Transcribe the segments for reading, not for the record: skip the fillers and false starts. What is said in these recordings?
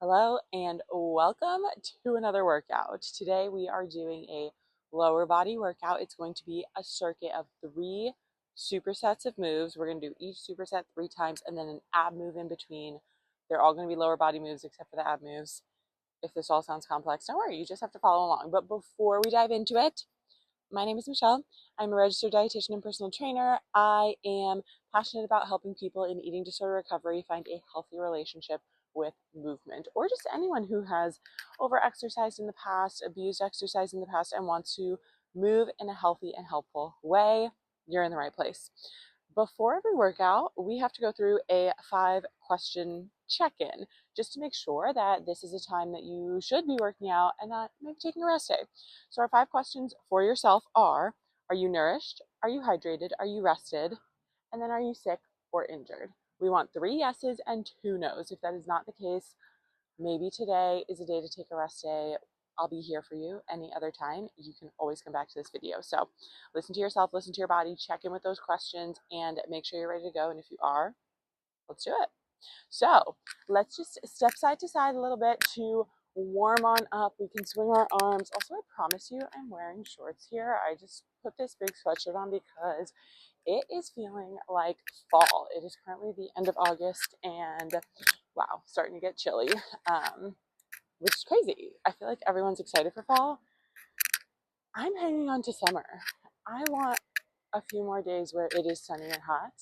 Hello and welcome to another workout. Today we are doing a lower body workout. It's going to be a circuit of 3 supersets of moves. We're going to do each superset 3 times and then an ab move in between. They're all going to be lower body moves except for the ab moves. If this all sounds complex, don't worry, you just have to follow along. But before we dive into it, my name is Michelle. I'm a registered dietitian and personal trainer. I am passionate about helping people in eating disorder recovery find a healthy relationship with movement, or just anyone who has over-exercised in the past, abused exercise in the past, and wants to move in a healthy and helpful way. You're in the right place. Before every workout, we have to go through a 5-question check-in just to make sure that this is a time that you should be working out and not maybe taking a rest day. So our 5 questions for yourself are you nourished? Are you hydrated? Are you rested? And then are you sick or injured? We want 3 yeses and 2 nos. If that is not the case, maybe today is a day to take a rest day. I'll be here for you any other time. You can always come back to this video. So listen to yourself, listen to your body, check in with those questions, and make sure you're ready to go. And if you are, let's do it. So let's just step side to side a little bit to warm on up. We can swing our arms. Also, I promise you I'm wearing shorts here. I just put this big sweatshirt on because it is feeling like fall. It is currently the end of August and wow, starting to get chilly, which is crazy. I feel like everyone's excited for fall. I'm hanging on to summer. I want a few more days where it is sunny and hot.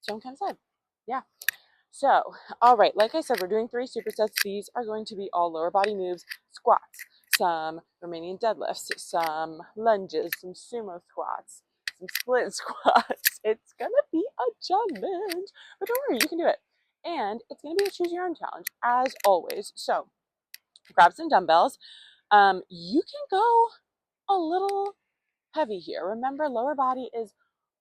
So I'm kind of sad. Yeah. So, all right, like I said, we're doing 3 supersets. These are going to be all lower body moves, squats, some Romanian deadlifts, some lunges, some sumo squats, some split squats. It's going to be a challenge, but don't worry, you can do it. And it's going to be a choose your own challenge, as always. So, grab some dumbbells. You can go a little heavy here. Remember, lower body is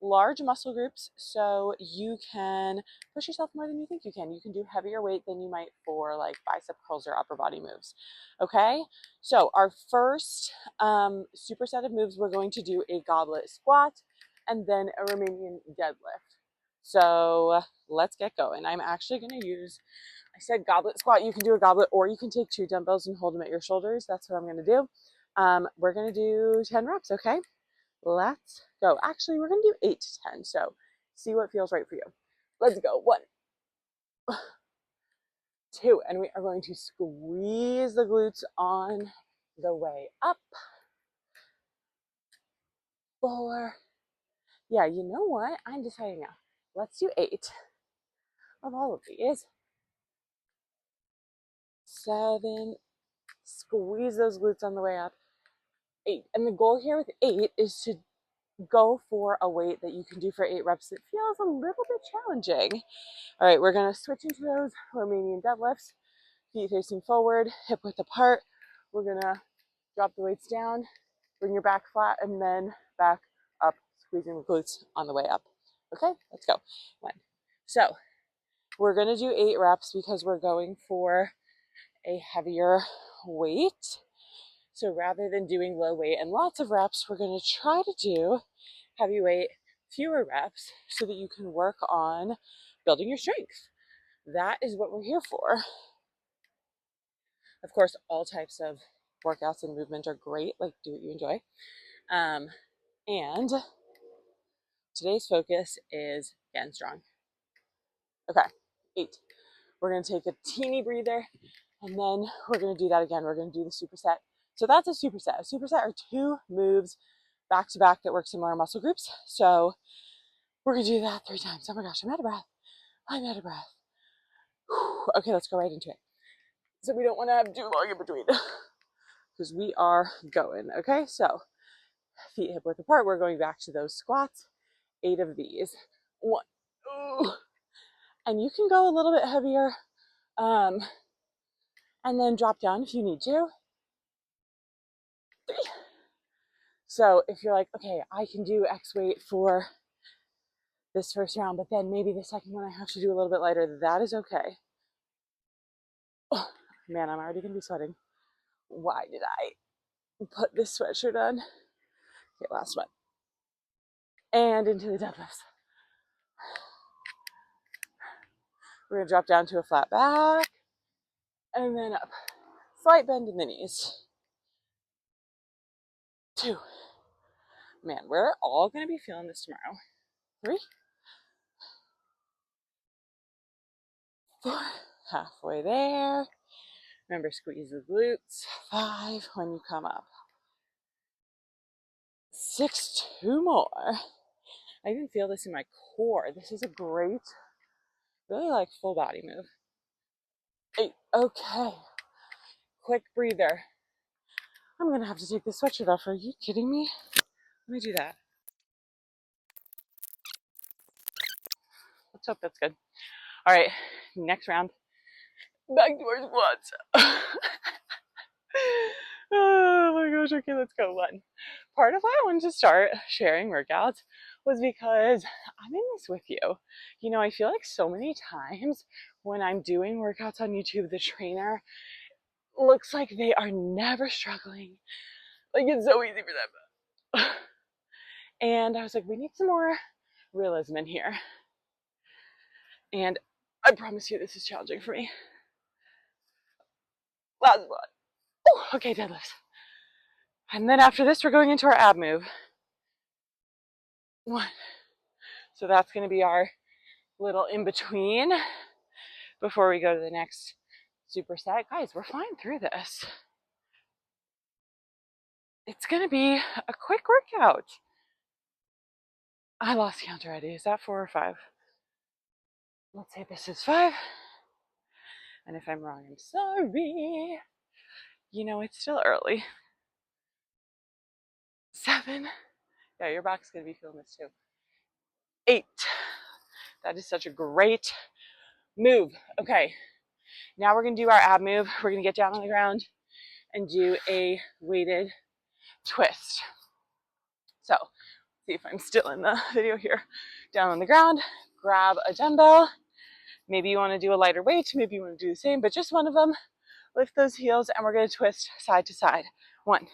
large muscle groups, so you can push yourself more than you think you can. You can do heavier weight than you might for like bicep curls or upper body moves. Okay, so our first superset of moves, we're going to do a goblet squat and then a Romanian deadlift. So let's get going. I'm actually going to use, I said goblet squat. You can do a goblet or you can take 2 dumbbells and hold them at your shoulders. That's what I'm going to do. We're going to do 10 reps, okay? Let's go. Actually, we're going to do 8 to 10. So see what feels right for you. Let's go. 1, 2. And we are going to squeeze the glutes on the way up. 4. Yeah, you know what? I'm deciding now. Let's do 8 of all of these. 7. Squeeze those glutes on the way up. 8. And the goal here with 8 is to go for a weight that you can do for 8 reps that feels a little bit challenging. All right, we're going to switch into those Romanian deadlifts. Feet facing forward, hip width apart. We're going to drop the weights down, bring your back flat, and then back up, squeezing the glutes on the way up. Okay, let's go. 1. So we're going to do 8 reps because we're going for a heavier weight. So rather than doing low weight and lots of reps, we're going to try to do heavy weight, fewer reps, so that you can work on building your strength. That is what we're here for. Of course, all types of workouts and movement are great, like do what you enjoy. And today's focus is getting strong. Okay, 8. We're going to take a teeny breather, and then we're going to do that again. We're going to do the superset. So that's a superset. A superset are 2 moves back to back that work similar muscle groups. So we're going to do that 3 times. Oh my gosh, I'm out of breath. I'm out of breath. Whew. Okay, let's go right into it. So we don't want to have too long in between because we are going. Okay, so feet hip width apart. We're going back to those squats. 8 of these. 1. Ooh. And you can go a little bit heavier and then drop down if you need to. 3. So if you're like, okay, I can do X weight for this first round, but then maybe the second one I have to do a little bit lighter, that is okay. Oh, man, I'm already going to be sweating. Why did I put this sweatshirt on? Okay, last one. And into the deadlifts. We're going to drop down to a flat back and then up. Slight bend in the knees. 2. Man, we're all going to be feeling this tomorrow. 3, 4, halfway there. Remember, squeeze the glutes. 5, when you come up. 6, 2 more. I even feel this in my core. This is a great, really like full body move. 8, okay. Quick breather. I'm gonna have to take this sweatshirt off. Are you kidding me? Let me do that. Let's hope that's good. All right, next round. Back to our squats. Oh my gosh, okay, let's go. 1. Part of why I wanted to start sharing workouts was because I'm in this with you. You know, I feel like so many times when I'm doing workouts on YouTube, the trainer looks like they are never struggling. Like it's so easy for them. And I was like, we need some more realism in here. And I promise you this is challenging for me. Last one. Ooh, okay, deadlifts. And then after this, we're going into our ab move. 1. So that's going to be our little in between before we go to the next superset. Guys, we're flying through this. It's going to be a quick workout. I lost count already. Is that 4 or 5? Let's say this is 5. And if I'm wrong, I'm sorry. You know, it's still early. 7. Yeah, your back's going to be feeling this too. 8. That is such a great move. Okay, now we're going to do our ab move. We're going to get down on the ground and do a weighted twist. So, see if I'm still in the video here. Down on the ground, grab a dumbbell. Maybe you want to do a lighter weight, maybe you want to do the same, but just one of them. Lift those heels and we're going to twist side to side. 1,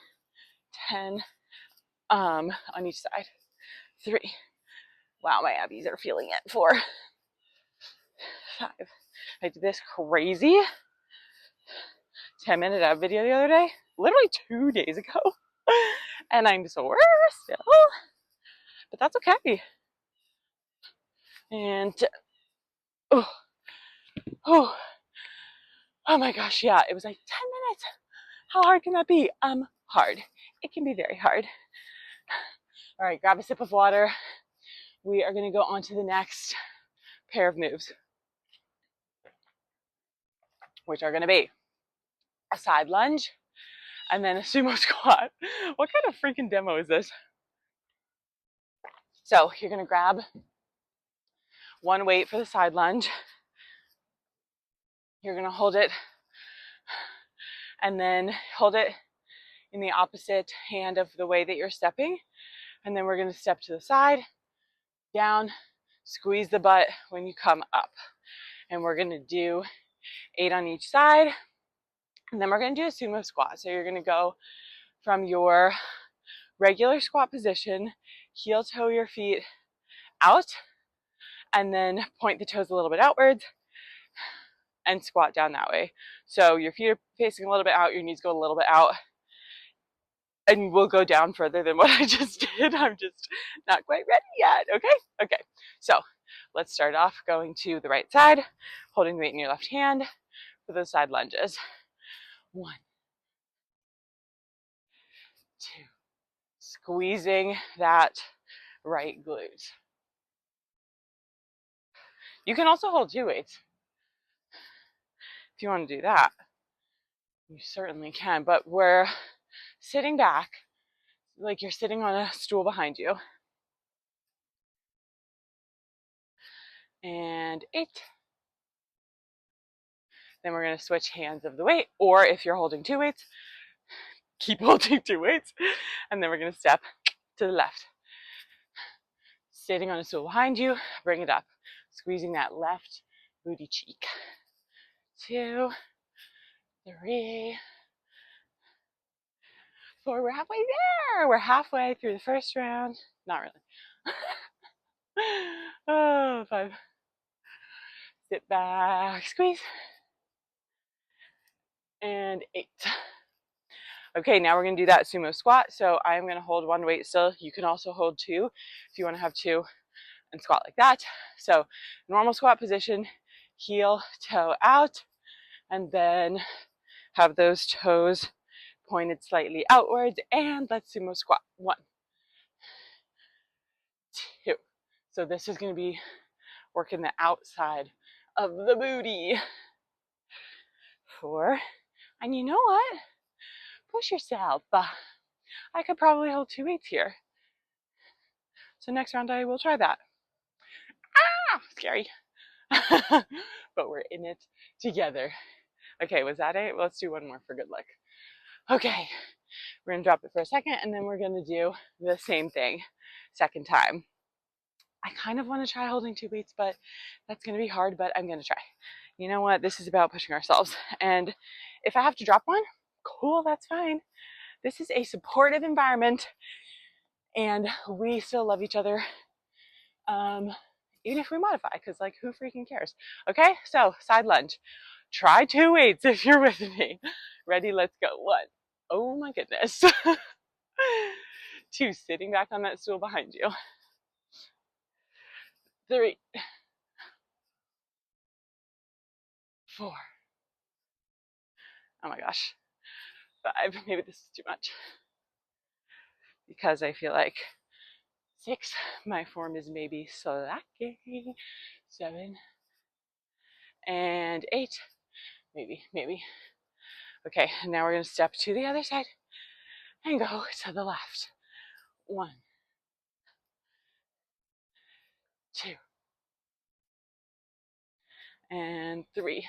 10 on each side. 3. Wow, my abbies are feeling it. 4, 5. I did this crazy 10-minute ab video the other day, literally 2 days ago, and I'm sore still, but that's okay. And oh my gosh, yeah, it was like 10 minutes. How hard can that be? Hard. It can be very hard. All right, grab a sip of water. We are going to go on to the next pair of moves, which are going to be a side lunge and then a sumo squat. What kind of freaking demo is this? So you're going to grab one weight for the side lunge. You're going to hold it and then hold it in the opposite hand of the way that you're stepping. And then we're going to step to the side, down, squeeze the butt when you come up. And we're going to do 8 on each side. And then we're going to do a sumo squat. So you're going to go from your regular squat position, heel toe your feet out, and then point the toes a little bit outwards and squat down that way. So your feet are facing a little bit out, your knees go a little bit out, and we'll go down further than what I just did. I'm just not quite ready yet. Okay. So let's start off going to the right side, holding the weight in your left hand for those side lunges. 1, 2, squeezing that right glute. You can also hold 2 weights if you want to do that. You certainly can, but we're sitting back like you're sitting on a stool behind you. And 8. Then we're going to switch hands of the weight, or if you're holding 2 weights, keep holding 2 weights, and then we're going to step to the left. Sitting on a stool behind you, bring it up, squeezing that left booty cheek. 2, 3, 4. We're halfway there. We're halfway through the first round. Not really. 5, Sit back, squeeze. And 8. Okay, now we're gonna do that sumo squat. So I'm gonna hold one weight still. You can also hold 2 if you wanna have 2 and squat like that. So normal squat position, heel, toe out, and then have those toes pointed slightly outwards, and let's sumo squat. 1, 2. So this is gonna be working the outside of the booty. 4, and you know what? Push yourself. I could probably hold 2 weights here. So next round I will try that. Ah, scary. But we're in it together. Okay, was that it? Let's do one more for good luck. Okay, we're gonna drop it for a second and then we're gonna do the same thing second time. I kind of want to try holding 2 weights, but that's gonna be hard, but I'm gonna try. You know what? This is about pushing ourselves. And if I have to drop one, cool, that's fine. This is a supportive environment and we still love each other. Even if we modify, because like who freaking cares? Okay, so side lunge. Try 2 weights if you're with me. Ready, let's go. 1. Oh my goodness. 2, sitting back on that stool behind you. 3, 4. Oh my gosh. 5, maybe this is too much. Because I feel like 6, my form is maybe slacking. 7, and 8, maybe. Okay, now we're gonna step to the other side and go to the left. 1, 2, and 3.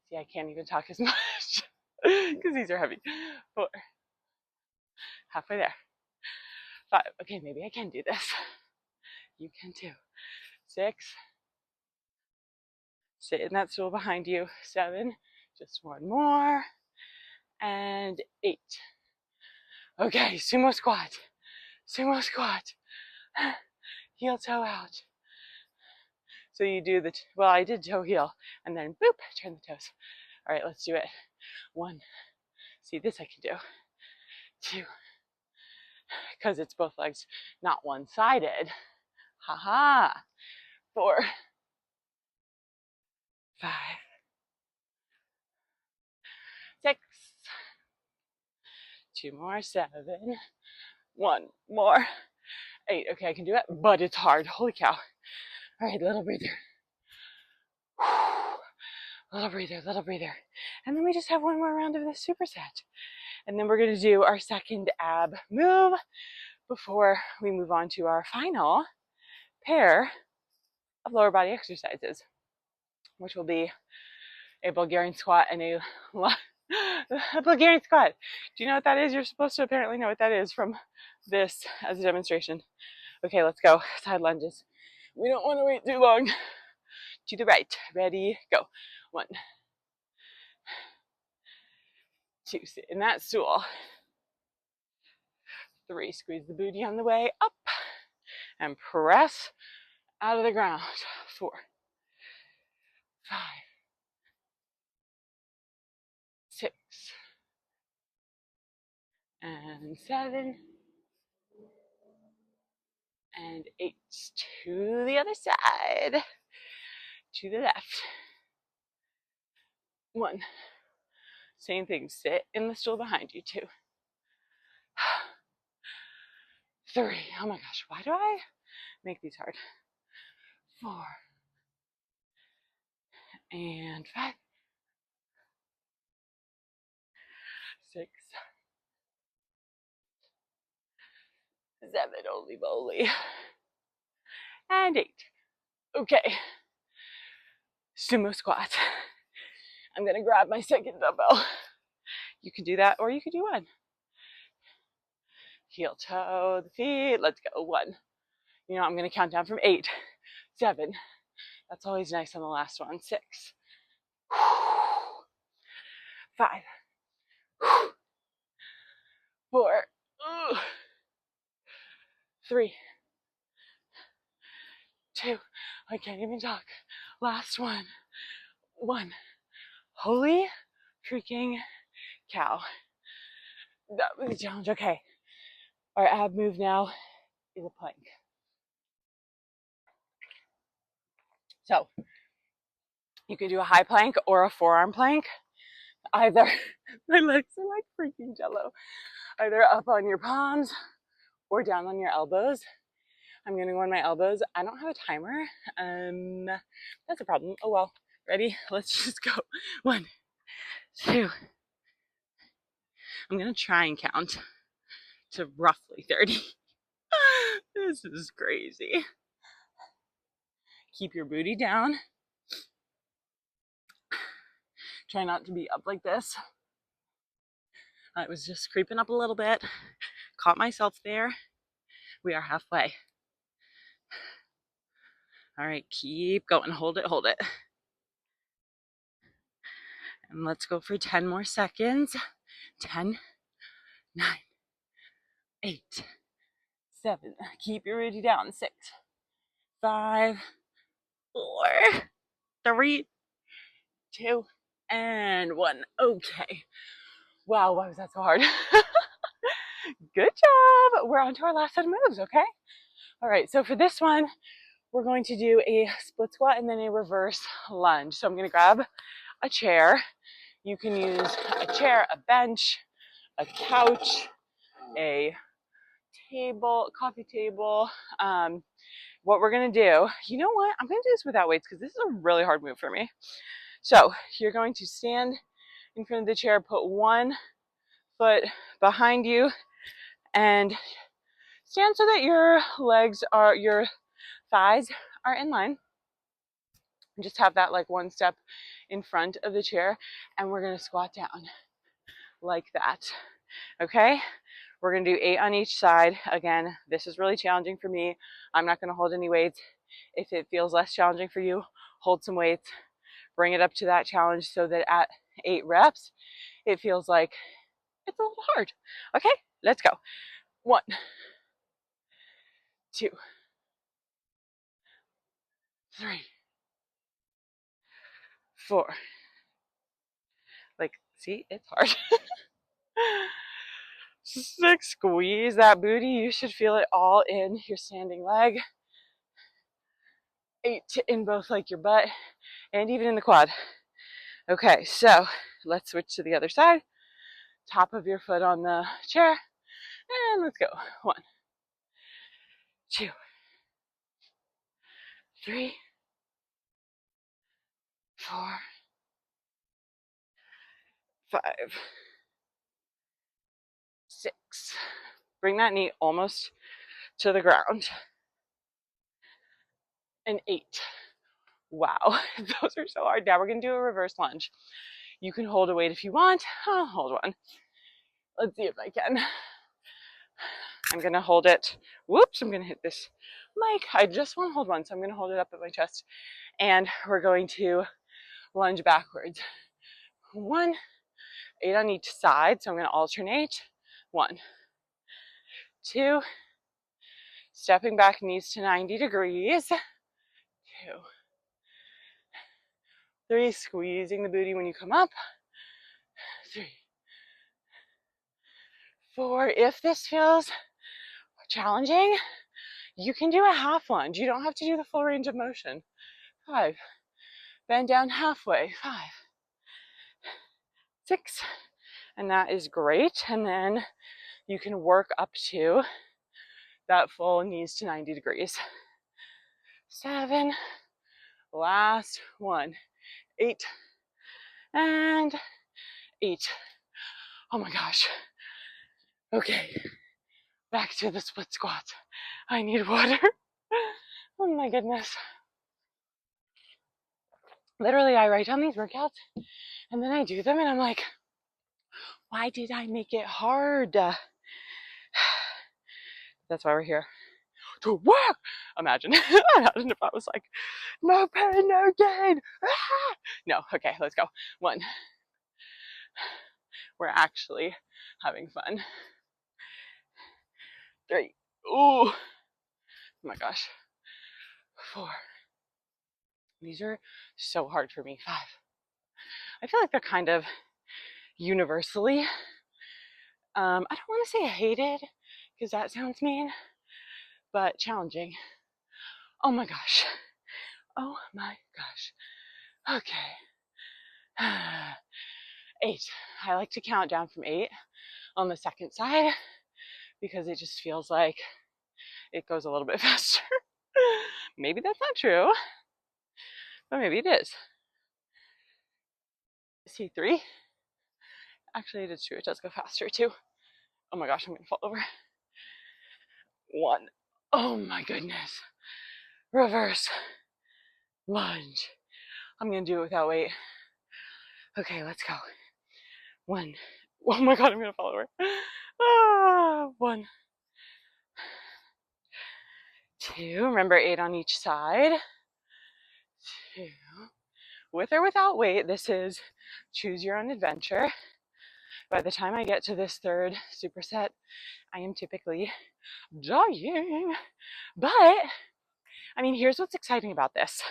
See, I can't even talk as much because these are heavy. 4, halfway there. 5, okay, maybe I can do this. You can too. 6, sit in that stool behind you. 7, just one more. And 8. Okay, sumo squat. Sumo squat. Heel toe out. So you do the, well, I did toe heel, and then boop, turn the toes. All right, let's do it. 1, see this I can do. 2, because it's both legs, not one-sided. Haha. 4, 5, 6, 2 more, 7, 1 more, 8. Okay, I can do it, but it's hard. Holy cow. All right, little breather. Little breather. And then we just have one more round of this superset. And then we're gonna do our second ab move before we move on to our final pair of lower body exercises, which will be a Bulgarian squat and a Bulgarian squat. Do you know what that is? You're supposed to apparently know what that is from this as a demonstration. Okay, let's go. Side lunges. We don't want to wait too long. To the right. Ready, go. 1, 2, sit in that stool. 3, squeeze the booty on the way up and press out of the ground. 4, 5, 6, and 7, and 8. To the other side. To the left. 1. Same thing. Sit in the stool behind you. 2, 3. Oh my gosh, why do I make these hard? 4, and 5, 6, 7, holy moly, and 8. Okay, sumo squat. I'm gonna grab my second dumbbell. You can do that, or you could do 1. Heel toe the feet. Let's go. 1. You know, I'm gonna count down from 8, 7. That's always nice on the last one. 6, 5, 4, 3, 2. I can't even talk. Last one. One. Holy freaking cow. That was a challenge. Okay. Our ab move now is a plank. So you can do a high plank or a forearm plank. Either, my legs are like freaking jello. Either up on your palms or down on your elbows. I'm gonna go on my elbows. I don't have a timer. That's a problem. Oh well. Ready? Let's just go. 1, 2. I'm gonna try and count to roughly 30. This is crazy. Keep your booty down. Try not to be up like this. I was just creeping up a little bit. Caught myself there. We are halfway. All right, keep going. Hold it, hold it. And let's go for 10 more seconds. 10, 9, 8, 7. Keep your booty down. 6, 5, 4, 3, 2, and 1. Okay. Wow, why was that so hard? Good job. We're on to our last set of moves, okay? All right, so for this one, we're going to do a split squat and then a reverse lunge. So I'm going to grab a chair. You can use a chair, a bench, a couch, a table, coffee table. What we're going to do, you know what? I'm going to do this without weights because this is a really hard move for me. So you're going to stand in front of the chair, put one foot behind you, and stand so that your thighs are in line. And just have that like one step in front of the chair, and we're gonna squat down like that. Okay? We're gonna do 8 on each side. Again, this is really challenging for me. I'm not gonna hold any weights. If it feels less challenging for you, hold some weights. Bring it up to that challenge so that at 8 reps, it feels like it's a little hard. Okay? Let's go. 1, 2, 3, 4. Like, see, it's hard. 6, squeeze that booty. You should feel it all in your standing leg. 8 in both like your butt and even in the quad. Okay, so let's switch to the other side. Top of your foot on the chair. And let's go. 1, 2, 3, 4, 5, 6. Bring that knee almost to the ground. And 8. Wow, those are so hard. Now we're going to do a reverse lunge. You can hold a weight if you want. I'll hold one. Let's see if I can. I'm going to hold it. Whoops, I'm going to hit this mic. I just want to hold one, so I'm going to hold it up at my chest. And we're going to lunge backwards. 1, 8 on each side, so I'm going to alternate. 1, 2, stepping back, knees to 90 degrees. 2, 3, squeezing the booty when you come up. 3, 4. If this feels challenging, you can do a half lunge. You don't have to do the full range of motion. 5, bend down halfway. 5, 6, and that is great. And then you can work up to that full knees to 90 degrees. 7, last one. 8, and 8. Oh my gosh. Okay, back to the split squat. I need water. Oh my goodness. Literally, I write down these workouts and then I do them and I'm like, why did I make it hard? That's why we're here. To work! Imagine. Imagine if I was like, no pain, no gain. No, okay, let's go. 1. We're actually having fun. 3. Ooh. Oh my gosh. 4. These are so hard for me. 5. I feel like they're kind of universally, I don't want to say hated because that sounds mean, but challenging. Oh my gosh. Oh my gosh. Okay. 8. I like to count down from 8 on the second side because it just feels like it goes a little bit faster. Maybe that's not true, but maybe it is. C3. Actually, it is true. It does go faster too. Oh my gosh, I'm gonna fall over. 1. Oh my goodness. Reverse lunge. I'm gonna do it without weight. Okay, let's go. 1. Oh my god, I'm gonna fall over. 1. 2. Remember 8 on each side. 2. With or without weight, this is choose your own adventure. By the time I get to this third superset, I am typically jogging. But, I mean, here's what's exciting about this.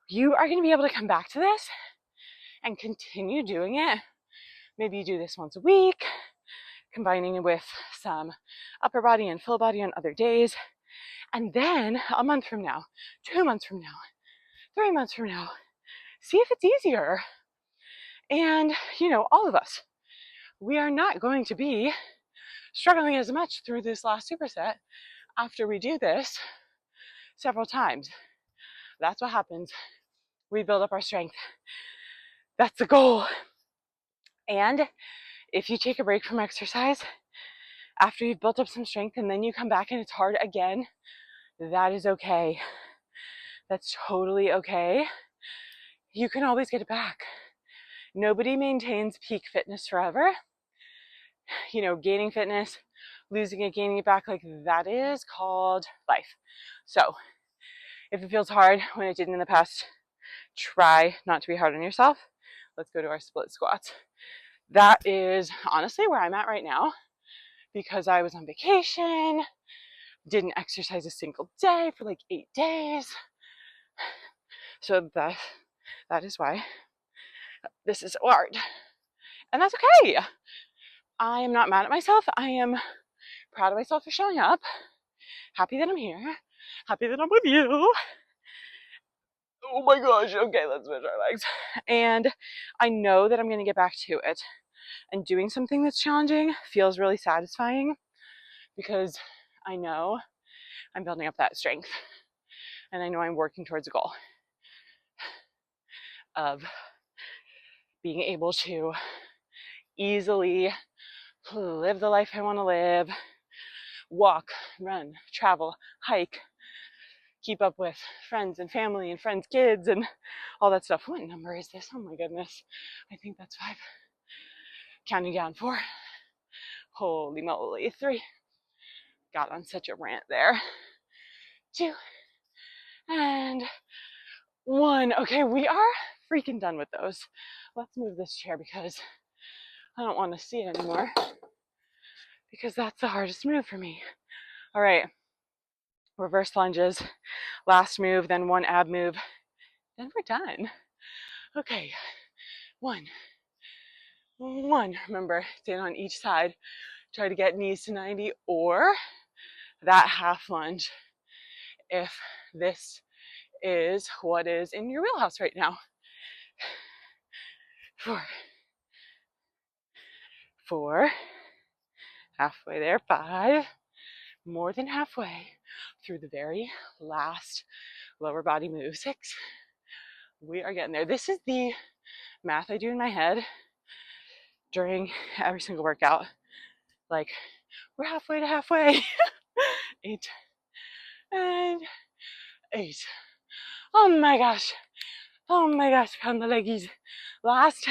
You are going to be able to come back to this and continue doing it. Maybe you do this once a week, combining it with some upper body and full body on other days. And then a month from now, 2 months from now, 3 months from now, see if it's easier. And, you know, all of us, we are not going to be struggling as much through this last superset after we do this several times. That's what happens. We build up our strength. That's the goal. And if you take a break from exercise after you've built up some strength and then you come back and it's hard again, that is okay. That's totally okay. You can always get it back. Nobody maintains peak fitness forever. You know, gaining fitness, losing it, gaining it back, like that is called life. So if it feels hard when it didn't in the past, try not to be hard on yourself. Let's go to our split squats. That is honestly where I'm at right now because I was on vacation, didn't exercise a single day for like 8 days. So that is why this is hard. And that's okay. I am not mad at myself. I am proud of myself for showing up. Happy that I'm here. Happy that I'm with you. Oh my gosh. Okay, let's switch our legs. And I know that I'm going to get back to it. And doing something that's challenging feels really satisfying because I know I'm building up that strength. And I know I'm working towards a goal of being able to easily live the life I want to live, walk, run, travel, hike, keep up with friends and family and friends' kids and all that stuff. What number is this? Oh my goodness. I think that's 5. Counting down 4. Holy moly. 3. Got on such a rant there. 2. And 1. Okay, we are freaking done with those. Let's move this chair because I don't want to see it anymore because that's the hardest move for me. All right. Reverse lunges, last move, then 1 ab move, then we're done. Okay, 1. Remember, stand on each side, try to get knees to 90 or that half lunge if this is what is in your wheelhouse right now. 4, halfway there, 5, more than halfway through the very last lower body move. 6, we are getting there. This is the math I do in my head during every single workout. Like, we're halfway to halfway. 8 and 8. Oh my gosh, pound the leggies. Last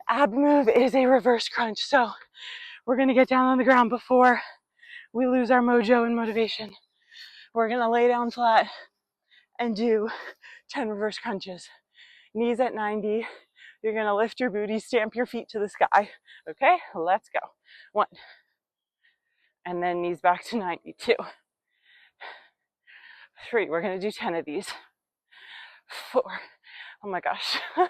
ab move is a reverse crunch. So we're gonna get down on the ground before we lose our mojo and motivation. We're gonna lay down flat and do 10 reverse crunches. Knees at 90. You're gonna lift your booty, stamp your feet to the sky. Okay, let's go. 1. And then knees back to 90. 2. 3. We're gonna do 10 of these. 4. Oh my gosh. 5.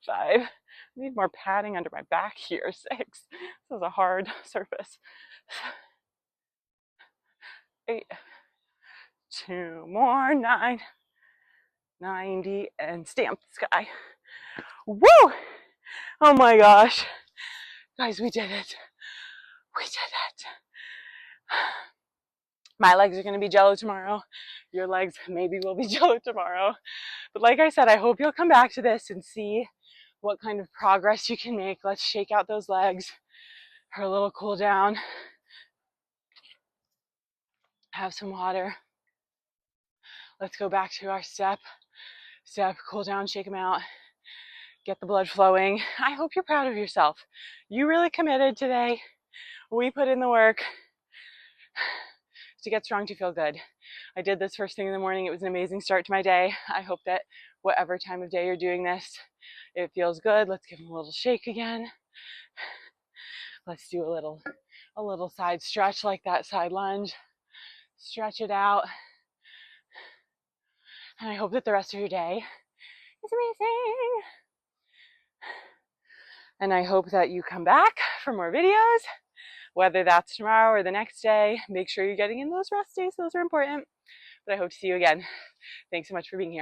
I need more padding under my back here. 6. This is a hard surface. 8. 2 more. 9. 90 and stamp the sky. Woo! Oh my gosh. Guys, we did it. We did it. My legs are going to be jello tomorrow. Your legs maybe will be jello tomorrow. But like I said, I hope you'll come back to this and see what kind of progress you can make. Let's shake out those legs for a little cool down. Have some water. Let's go back to our step, cool down, shake them out, get the blood flowing. I hope you're proud of yourself. You really committed today. We put in the work to get strong, to feel good. I did this first thing in the morning. It was an amazing start to my day. I hope that whatever time of day you're doing this, it feels good. Let's give them a little shake again. Let's do a little side stretch like that side lunge. Stretch it out. And I hope that the rest of your day is amazing. And I hope that you come back for more videos, whether that's tomorrow or the next day. Make sure you're getting in those rest days. Those are important. But I hope to see you again. Thanks so much for being here.